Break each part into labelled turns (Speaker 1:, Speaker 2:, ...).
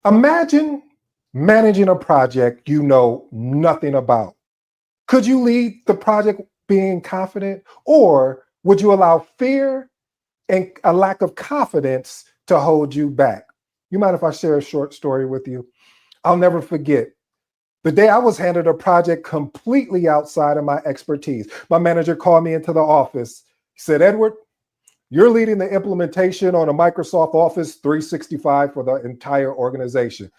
Speaker 1: Imagine managing a project you know nothing about. Could you lead the project being confident, or would you allow fear and a lack of confidence to hold you back? You mind if I share a short story with you? I'll never forget the day I was handed a project completely outside of my expertise. My manager called me into the office. He said, "Edward, you're leading the implementation on a Microsoft Office 365 for the entire organization."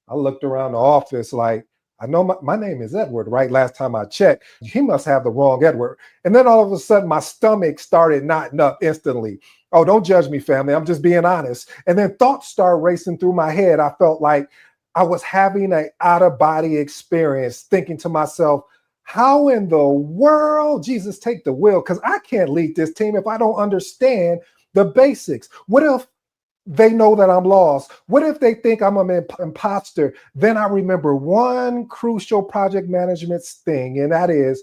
Speaker 1: I looked around the office like, I know my name is Edward, right? Last time I checked, he must have the wrong Edward. And then all of a sudden, my stomach started knotting up instantly. Oh, don't judge me, family. I'm just being honest. And then thoughts started racing through my head. I felt like I was having an out-of-body experience, thinking to myself, how in the world, Jesus, take the wheel? Because I can't lead this team if I don't understand the basics. What if they know that I'm lost? What if they think I'm an imposter? Then I remember one crucial project management thing, and that is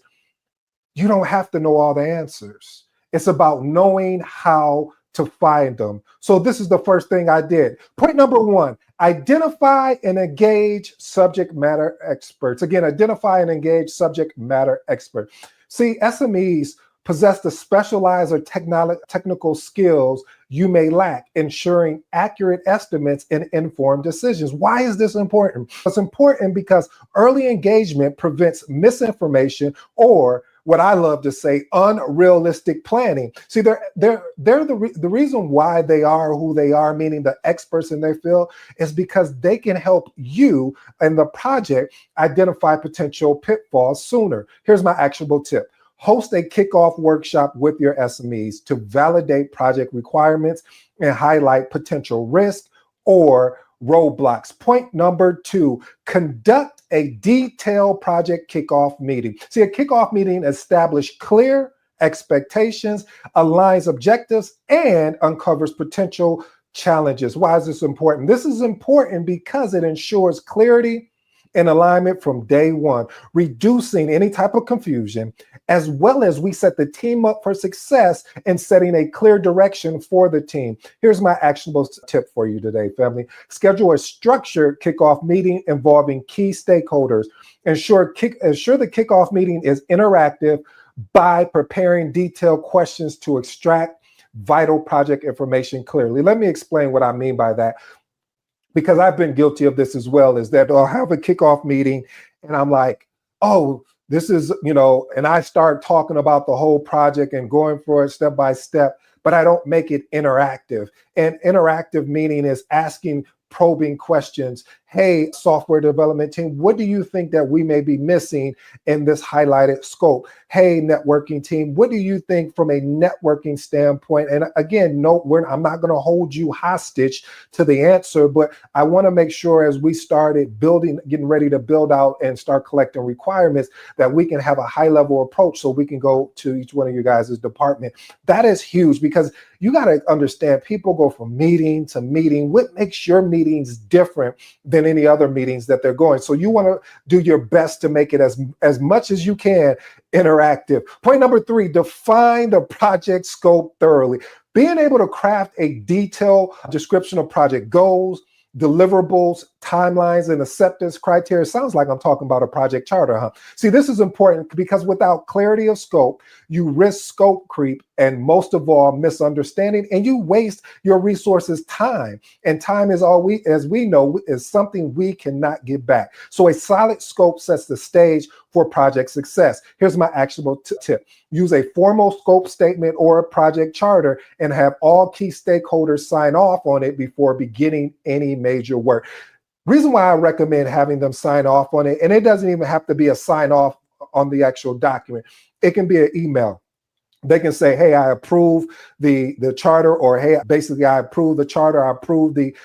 Speaker 1: you don't have to know all the answers. It's about knowing how to find them. So this is the first thing I did. Point number one, identify and engage subject matter experts. Again, identify and engage subject matter experts. See, SMEs possess the specialized or technical skills you may lack, ensuring accurate estimates and informed decisions. Why is this important? It's important because early engagement prevents misinformation, or what I love to say, unrealistic planning. See, they're the reason why they are who they are, meaning the experts in their field, is because they can help you and the project identify potential pitfalls sooner. Here's my actionable tip. Host a kickoff workshop with your SMEs to validate project requirements and highlight potential risk or roadblocks. Point number two, conduct a detailed project kickoff meeting. See, a kickoff meeting establishes clear expectations, aligns objectives, and uncovers potential challenges. Why is this important? This is important because it ensures clarity and alignment from day one, reducing any type of confusion, as well as we set the team up for success and setting a clear direction for the team. Here's my actionable tip for you today, family. Schedule a structured kickoff meeting involving key stakeholders. Ensure the kickoff meeting is interactive by preparing detailed questions to extract vital project information clearly. Let me explain what I mean by that, because I've been guilty of this as well, is that I'll have a kickoff meeting and I'm like, oh, this is, and I start talking about the whole project and going for it step by step, but I don't make it interactive. And interactive meaning is asking probing questions. Hey, software development team, what do you think that we may be missing in this highlighted scope? Hey, networking team, what do you think from a networking standpoint? And again, no, I'm not going to hold you hostage to the answer, but I want to make sure as we started getting ready to build out and start collecting requirements, that we can have a high level approach so we can go to each one of you guys' department. That is huge, because you got to understand people go from meeting to meeting. What makes your meetings different than any other meetings that they're going? So you want to do your best to make it as much as you can interactive. Point number three, define the project scope thoroughly. Being able to craft a detailed description of project goals, deliverables, timelines, and acceptance criteria. Sounds like I'm talking about a project charter, huh? See, this is important because without clarity of scope, you risk scope creep and most of all, misunderstanding, and you waste your resources time. And time is all as we know, is something we cannot get back. So a solid scope sets the stage for project success. Here's my actionable tip. Use a formal scope statement or a project charter and have all key stakeholders sign off on it before beginning any major work. Reason why I recommend having them sign off on it, and it doesn't even have to be a sign off on the actual document. It can be an email. They can say, hey, I approve the charter, or hey, basically I approve the charter, I approve the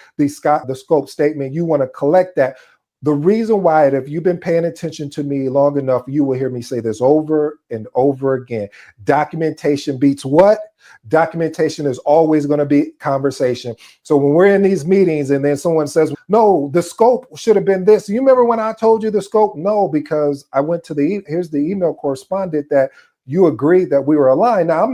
Speaker 1: scope statement. You want to collect that. The reason why, if you've been paying attention to me long enough, you will hear me say this over and over again. Documentation beats what? Documentation is always going to be conversation. So when we're in these meetings and then someone says, no, the scope should have been this. You remember when I told you the scope? No, because I went to here's the email correspondent that you agreed that we were aligned. Now,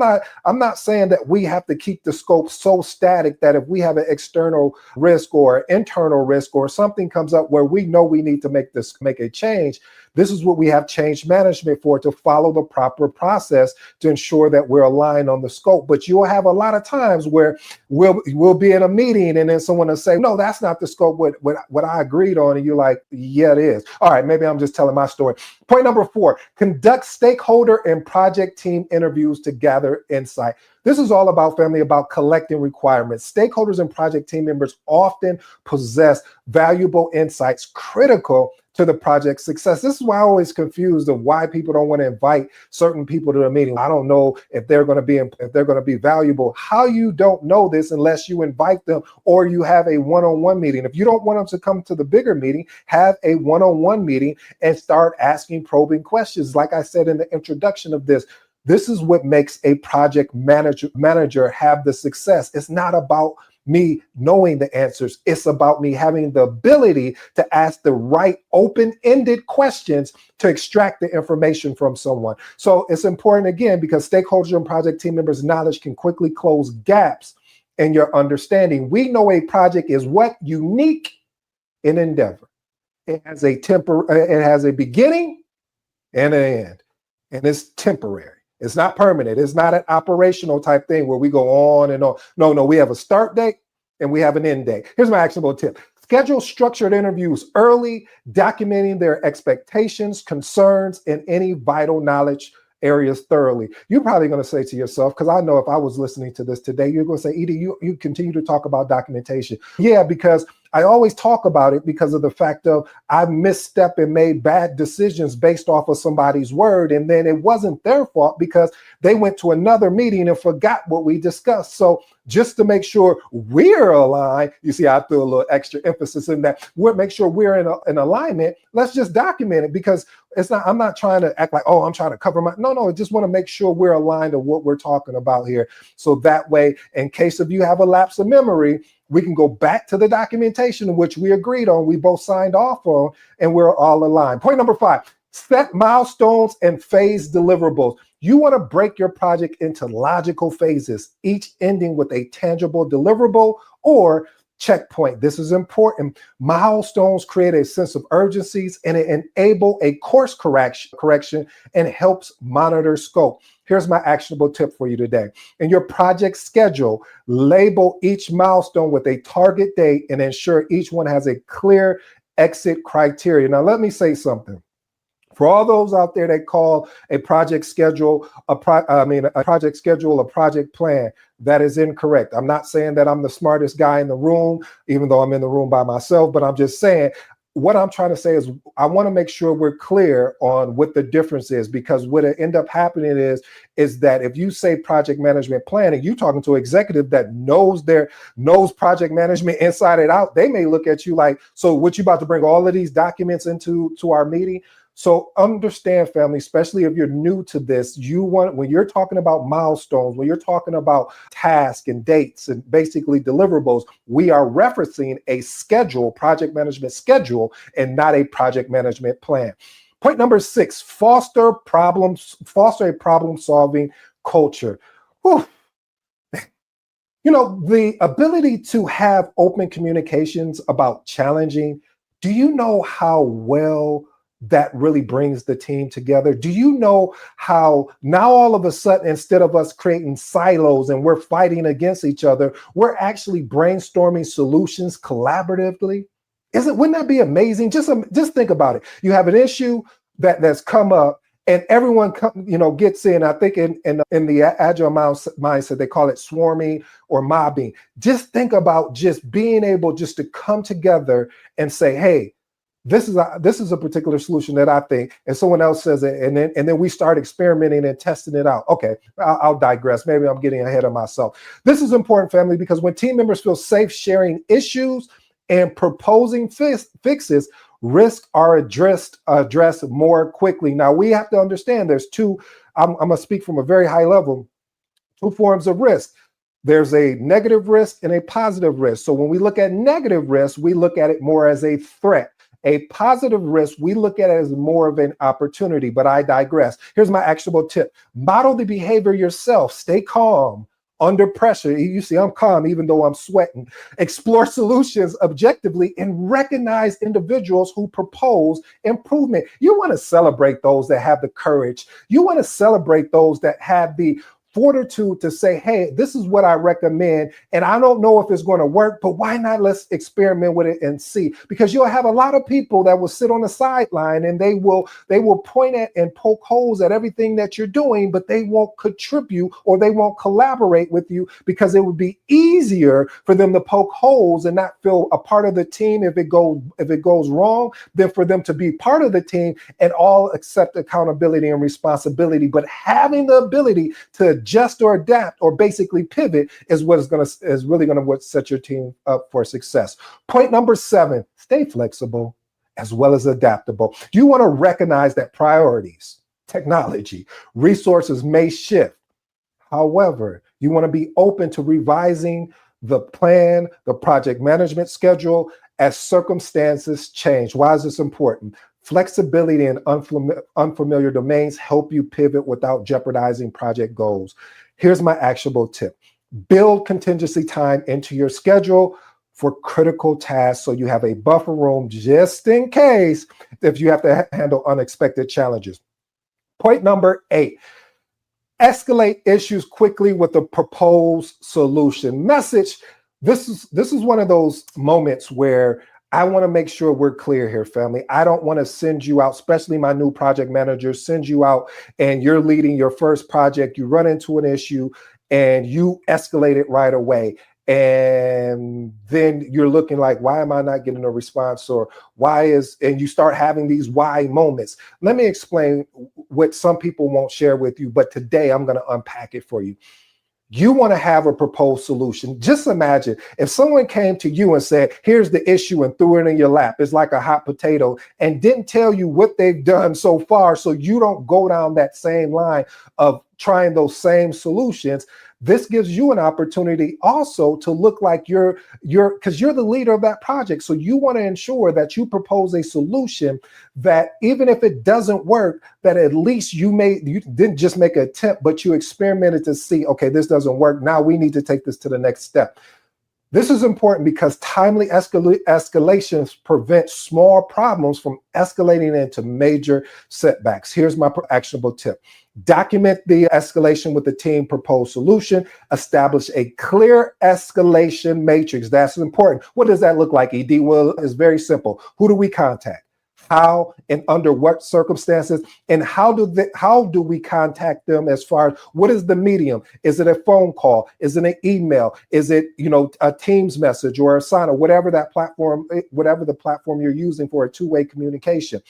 Speaker 1: I'm not saying that we have to keep the scope so static that if we have an external risk or internal risk or something comes up where we know we need to make a change, this is what we have change management for, to follow the proper process to ensure that we're aligned on the scope. But you'll have a lot of times where we'll be in a meeting and then someone will say, no, that's not the scope what I agreed on. And you're like, yeah, it is. All right, maybe I'm just telling my story. Point number 4, conduct stakeholder and project team interviews to gather insight. This is all about, family, about collecting requirements. Stakeholders and project team members often possess valuable insights critical to the project's success. This is why I always confused of why people don't want to invite certain people to a meeting. I don't know if they're going to be valuable. How you don't know this unless you invite them or you have a one-on-one meeting. If you don't want them to come to the bigger meeting, have a one-on-one meeting and start asking probing questions. Like I said in the introduction of this, this is what makes a project manager have the success. It's not about me knowing the answers. It's about me having the ability to ask the right open-ended questions to extract the information from someone. So it's important, again, because stakeholders and project team members' knowledge can quickly close gaps in your understanding. We know a project is what? Unique in endeavor. It has a beginning and an end, and it's temporary. It's not permanent. It's not an operational type thing where we go on and on. No, we have a start date and we have an end date. Here's my actionable tip. Schedule structured interviews early, documenting their expectations, concerns, and any vital knowledge areas thoroughly. You're probably going to say to yourself, because I know if I was listening to this today, you're going to say, Edie, you continue to talk about documentation. Yeah, because I always talk about it because of the fact of I misstepped and made bad decisions based off of somebody's word. And then it wasn't their fault because they went to another meeting and forgot what we discussed. So just to make sure we're aligned, you see, I threw a little extra emphasis in that. Make sure we're in alignment. Let's just document it, because I'm not trying to act like, oh, I'm trying to cover no, I just want to make sure we're aligned to what we're talking about here. So that way, in case of you have a lapse of memory, we can go back to the documentation, which we agreed on, we both signed off on, and we're all aligned. Point number 5, set milestones and phase deliverables. You want to break your project into logical phases, each ending with a tangible deliverable or checkpoint. This is important. Milestones create a sense of urgencies and it enable a course correction and helps monitor scope. Here's my actionable tip for you today. In your project schedule, label each milestone with a target date and ensure each one has a clear exit criteria. Now, let me say something. For all those out there that call a project schedule a project plan, that is incorrect. I'm not saying that I'm the smartest guy in the room, even though I'm in the room by myself, but I'm just saying what I'm trying to say is I want to make sure we're clear on what the difference is, because what it end up happening is that if you say project management planning, you talking to an executive that knows project management inside and out. They may look at you like, so what, you about to bring all of these documents into our meeting? So understand, family, especially if you're new to this, when you're talking about milestones, when you're talking about tasks and dates and basically deliverables, we are referencing a schedule, project management schedule, and not a project management plan. Point number 6, foster a problem-solving culture. Whew. The ability to have open communications about challenging, do you know how well that really brings the team together? Do you know how now all of a sudden, instead of us creating silos and we're fighting against each other, we're actually brainstorming solutions collaboratively? Wouldn't that be amazing? Just think about it. You have an issue that's come up and everyone gets in. I think in the agile mindset, they call it swarming or mobbing. Just think about just being able just to come together and say, hey, this is a particular solution that I think, and someone else says it, and then we start experimenting and testing it out. Okay, I'll digress. Maybe I'm getting ahead of myself. This is important, family, because when team members feel safe sharing issues and proposing fixes, risks are addressed more quickly. Now, we have to understand there's I'm going to speak from a very high level, 2 forms of risk. There's a negative risk and a positive risk. So when we look at negative risk, we look at it more as a threat. A positive risk, we look at it as more of an opportunity, but I digress. Here's my actionable tip. Model the behavior yourself. Stay calm under pressure. You see, I'm calm even though I'm sweating. Explore solutions objectively and recognize individuals who propose improvement. You want to celebrate those that have the courage. You want to celebrate those that have the fortitude to say, hey, this is what I recommend. And I don't know if it's going to work, but why not? Let's experiment with it and see. Because you'll have a lot of people that will sit on the sideline and they will point at and poke holes at everything that you're doing, but they won't contribute or they won't collaborate with you, because it would be easier for them to poke holes and not feel a part of the team if it goes wrong, than for them to be part of the team and all accept accountability and responsibility. But having the ability to adjust or adapt or basically pivot is what is really going to set your team up for success. Point number 7, stay flexible as well as adaptable. You want to recognize that priorities, technology, resources may shift. However, you want to be open to revising the plan, the project management schedule as circumstances change. Why is this important? Flexibility in unfamiliar domains help you pivot without jeopardizing project goals. Here's my actionable tip. Build contingency time into your schedule for critical tasks so you have a buffer room just in case if you have to handle unexpected challenges. Point number 8. Escalate issues quickly with a proposed solution. Message. This is one of those moments where I want to make sure we're clear here, family. I don't want to send you out, especially my new project managers, send you out and you're leading your first project. You run into an issue and you escalate it right away. And then you're looking like, why am I not getting a response? Or and you start having these why moments. Let me explain what some people won't share with you, but today I'm going to unpack it for you. You want to have a proposed solution. Just imagine if someone came to you and said, here's the issue, and threw it in your lap. It's like a hot potato, and didn't tell you what they've done so far, so you don't go down that same line of trying those same solutions. This gives you an opportunity also to look like because you're the leader of that project. So you want to ensure that you propose a solution that even if it doesn't work, that at least you didn't just make an attempt, but you experimented to see, okay, this doesn't work. Now we need to take this to the next step. This is important because timely escalations prevent small problems from escalating into major setbacks. Here's my actionable tip. Document the escalation with the team proposed solution. Establish a clear escalation matrix. That's important. What does that look like, ED? Well, it's very simple. Who do we contact? How and under what circumstances, and how do we contact them? As far as what is the medium? Is it a phone call? Is it an email? Is it a Teams message or a Asana, whatever the platform you're using for a two-way communication?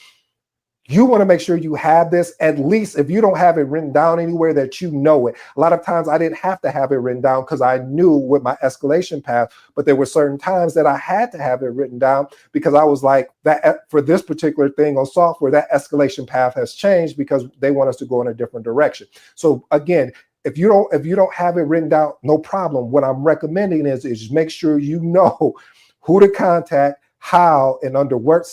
Speaker 1: You want to make sure you have this, at least if you don't have it written down anywhere, that you know it. A lot of times I didn't have to have it written down because I knew with my escalation path, but there were certain times that I had to have it written down because I was like, that for this particular thing on software, that escalation path has changed because they want us to go in a different direction. So again, if you don't have it written down, no problem. What I'm recommending is make sure you know who to contact, how, and under what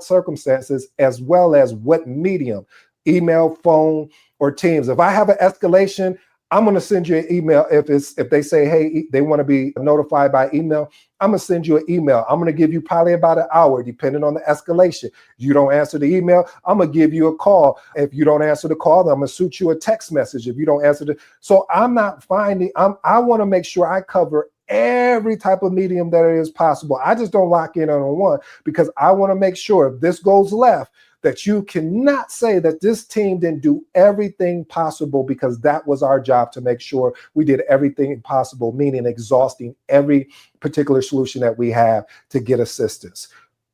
Speaker 1: circumstances, as well as what medium, email, phone, or Teams. If I have an escalation, I'm going to send you an email. If they say, hey, they want to be notified by email, I'm going to send you an email. I'm going to give you probably about an hour, depending on the escalation. You don't answer the email, I'm going to give you a call. If you don't answer the call, then I'm going to shoot you a text message. If you don't answer so I want to make sure I cover every type of medium that is possible. I just don't lock in on one because I want to make sure if this goes left, that you cannot say that this team didn't do everything possible, because that was our job to make sure we did everything possible, meaning exhausting every particular solution that we have to get assistance.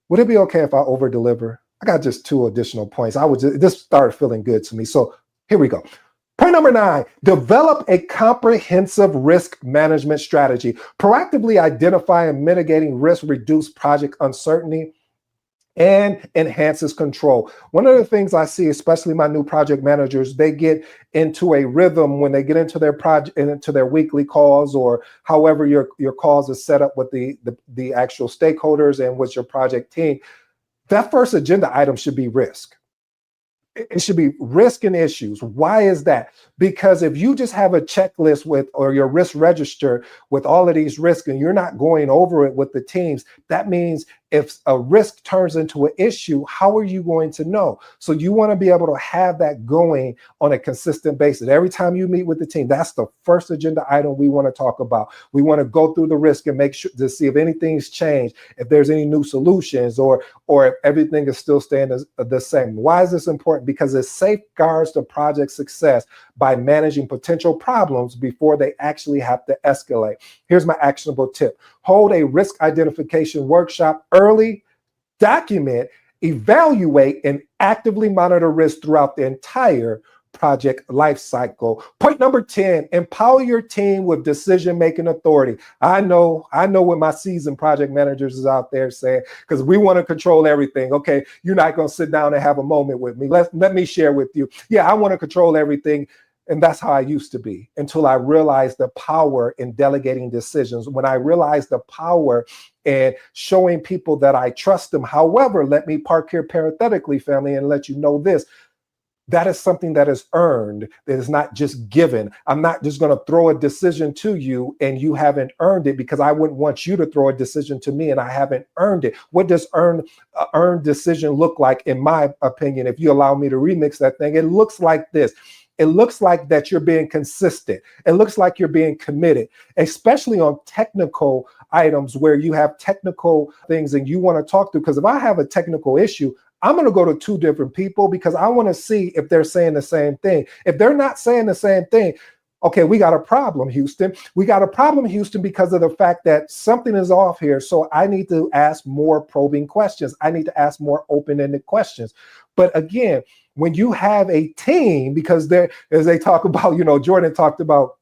Speaker 1: Would it be okay if I over deliver? I got just 2 additional points. This started feeling good to me. So here we go. Point number 9, develop a comprehensive risk management strategy. Proactively identify and mitigating risk, reduce project uncertainty, and enhances control. One of the things I see, especially my new project managers, they get into a rhythm when they get into their project and into their weekly calls, or however your calls is set up with the actual stakeholders and with your project team. that first agenda item should be risk. It should be risk and issues. Why is that? Because if you just have a checklist with, or your risk register with all of these risks, and you're not going over it with the teams, that means if a risk turns into an issue, how are you going to know? So you want to be able to have that going on a consistent basis. Every time you meet with the team, that's the first agenda item we want to talk about. We want to go through the risk and make sure to see if anything's changed, if there's any new solutions, or if everything is still staying the same. Why is this important? Because it safeguards the project success by managing potential problems before they actually have to escalate. Here's my actionable tip. Hold a risk identification workshop early, document, evaluate, and actively monitor risk throughout the entire project lifecycle. Point number 10, empower your team with decision-making authority. I know what my seasoned project managers is out there saying, because we want to control everything. Okay, you're not going to sit down and have a moment with me. Let me share with you. Yeah, I want to control everything. And that's how I used to be, until I realized the power in delegating decisions. When I realized the power in showing people that I trust them. However, let me park here parenthetically, family, and let you know this. That is something that is earned. That is not just given. I'm not just going to throw a decision to you and you haven't earned it, because I wouldn't want you to throw a decision to me and I haven't earned it. What does earned decision look like, in my opinion? If you allow me to remix that thing, it looks like this. It looks like that you're being consistent. It looks like you're being committed, especially on technical items where you have technical things and you want to talk to. Because if I have a technical issue, I'm going to go to two different people, because I want to see if they're saying the same thing. If they're not saying the same thing, okay, we got a problem, Houston. We got a problem, Houston, because of the fact that something is off here. So I need to ask more probing questions. I need to ask more open-ended questions. But again, when you have a team, because there, as they talk about, Jordan talked about,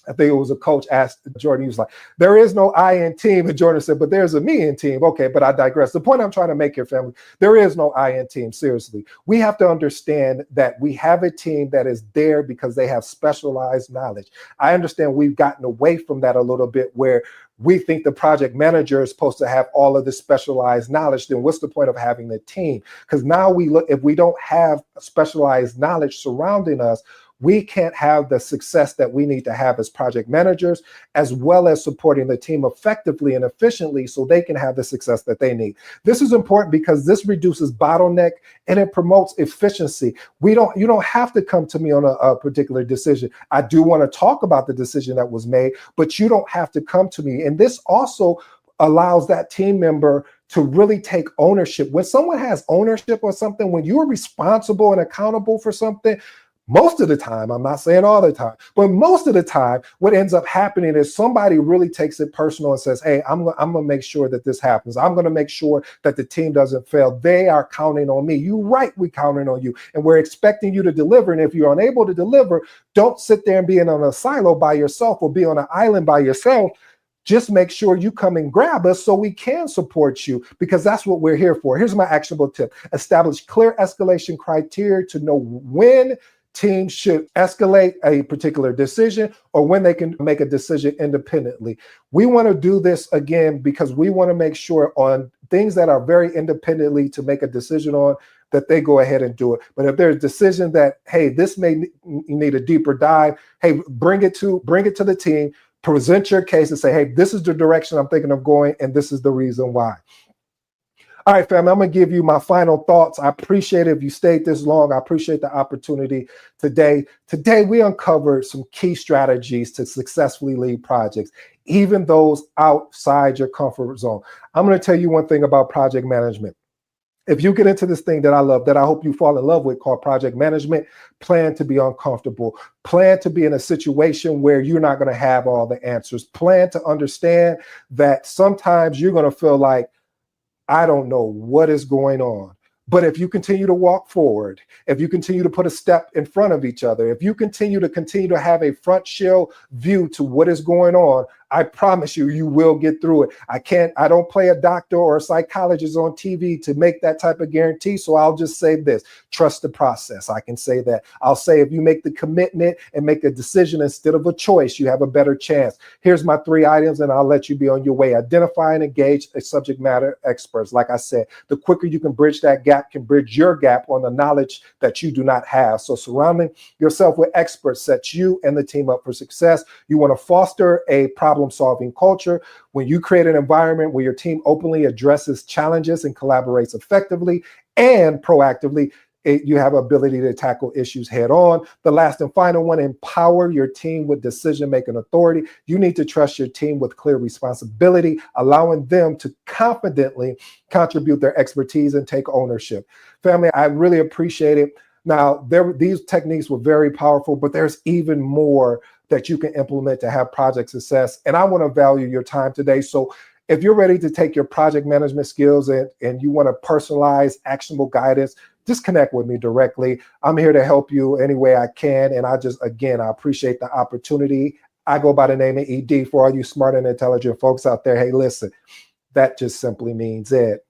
Speaker 1: I think it was a coach asked Jordan, he was like, there is no I in team. And Jordan said, but there's a me in team. Okay, but I digress. The point I'm trying to make here, family, there is no I in team. Seriously, we have to understand that we have a team that is there because they have specialized knowledge. I understand we've gotten away from that a little bit, where we think the project manager is supposed to have all of this specialized knowledge. Then what's the point of having the team? Because now we look, if we don't have specialized knowledge surrounding us, we can't have the success that we need to have as project managers, as well as supporting the team effectively and efficiently so they can have the success that they need. This is important because this reduces bottleneck and it promotes efficiency. You don't have to come to me on a particular decision. I do want to talk about the decision that was made, but you don't have to come to me. And this also allows that team member to really take ownership. When someone has ownership or something, when you're responsible and accountable for something, most of the time, I'm not saying all the time, but most of the time, what ends up happening is somebody really takes it personal and says, hey, I'm going to make sure that this happens. I'm going to make sure that the team doesn't fail. They are counting on me. You're right, we're counting on you. And we're expecting you to deliver. And if you're unable to deliver, don't sit there and be in a silo by yourself or be on an island by yourself. Just make sure you come and grab us so we can support you, because that's what we're here for. Here's my actionable tip. Establish clear escalation criteria to know when teams should escalate a particular decision or when they can make a decision independently. We want to do this again because we want to make sure on things that are very independently to make a decision on, that they go ahead and do it. But if there's a decision that, hey, this may need a deeper dive, hey, bring it to the team, present your case and say, hey, this is the direction I'm thinking of going, and this is the reason why. All right, fam, I'm going to give you my final thoughts. I appreciate it if you stayed this long. I appreciate the opportunity today. Today, we uncovered some key strategies to successfully lead projects, even those outside your comfort zone. I'm going to tell you one thing about project management. If you get into this thing that I love, that I hope you fall in love with, called project management, plan to be uncomfortable. Plan to be in a situation where you're not going to have all the answers. Plan to understand that sometimes you're going to feel like, I don't know what is going on. But if you continue to walk forward, if you continue to put a step in front of each other, if you continue to have a front shield view to what is going on, I promise you, you will get through it. I don't play a doctor or a psychologist on TV to make that type of guarantee. So I'll just say this, trust the process. I can say that. I'll say if you make the commitment and make a decision instead of a choice, you have a better chance. Here's my 3 items and I'll let you be on your way. Identify and engage a subject matter experts. Like I said, the quicker you can bridge that gap can bridge your gap on the knowledge that you do not have. So surrounding yourself with experts sets you and the team up for success. You want to foster a problem-solving culture. When you create an environment where your team openly addresses challenges and collaborates effectively and proactively, you have ability to tackle issues head on. The last and final one, empower your team with decision-making authority. You need to trust your team with clear responsibility, allowing them to confidently contribute their expertise and take ownership. Family, I really appreciate it. Now, these techniques were very powerful, but there's even more that you can implement to have project success. And I want to value your time today. So if you're ready to take your project management skills and you want to personalize actionable guidance, just connect with me directly. I'm here to help you any way I can. And I appreciate the opportunity. I go by the name of ED. For all you smart and intelligent folks out there, hey, listen, that just simply means it.